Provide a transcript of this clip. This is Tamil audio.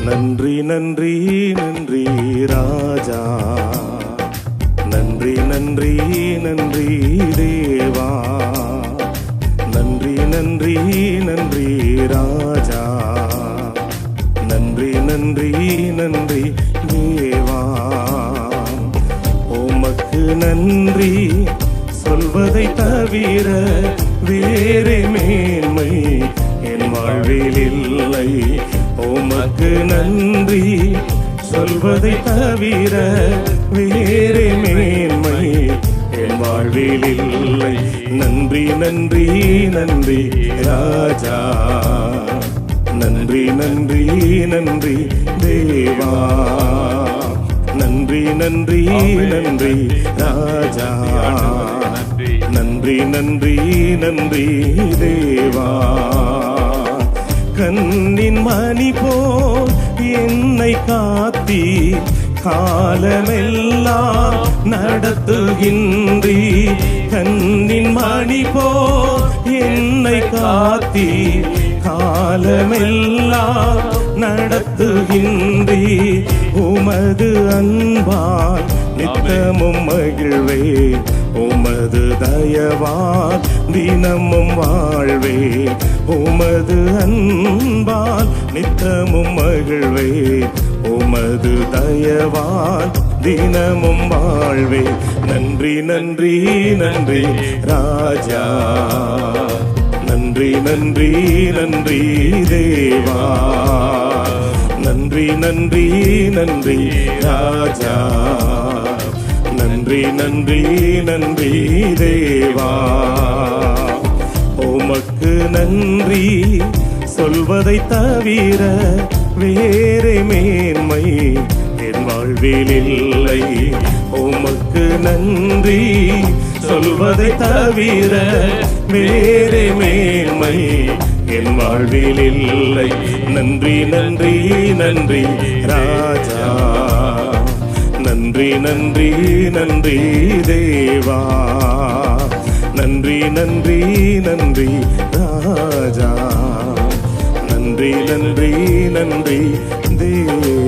நன்றி நன்றி நன்றி ராஜா, நன்றி நன்றி நன்றி தேவா, நன்றி நன்றி நன்றி ராஜா, நன்றி நன்றி நன்றி தேவா. உமக்கு நன்றி சொல்வதை தவிர வேறே மேன்மை என் வாழ்வில் இல்லை. உமக்கு நன்றி சொல்வதை தவிர வேறே மேன்மை என் வாழ்வில் இல்லை. நன்றி நன்றி நன்றி ராஜா, நன்றி நன்றி நன்றி தேவா, நன்றி நன்றி நன்றி ராஜா, நன்றி நன்றி நன்றி தேவா. கண்ணின் மணி போல் என்னை காத்தி காலமெல்லாம் நடத்துகின்றி. கண்ணின் மணி போல் என்னை காத்தி காலமெல்லாம் நடத்துகின்றி. உமது அன்பால் நித்தமும் மகிழ்வே, உமது தயவால் தினமும் வாழ்வே. உமது அன்பால் நித்தமும் மகிழ்வே, உமது தயவால் தினமும் வாழ்வே. நன்றி நன்றி நன்றி ராஜா, நன்றி நன்றி நன்றி தேவா, நன்றி நன்றி நன்றி ராஜா, நன்றி நன்றி நன்றி தேவா. உமக்கு நன்றி சொல்வதை தவிர வேறே மேன்மை என் வாழ்வில் இல்லை. உமக்கு நன்றி சொல்வதை தவிர வேறே மேன்மை என் வாழ்வில் இல்லை. நன்றி நன்றி நன்றி ராஜா, நன்றி நன்றி நன்றி தேவா, நன்றி நன்றி நன்றி ராஜா, நன்றி நன்றி நன்றி தேவா.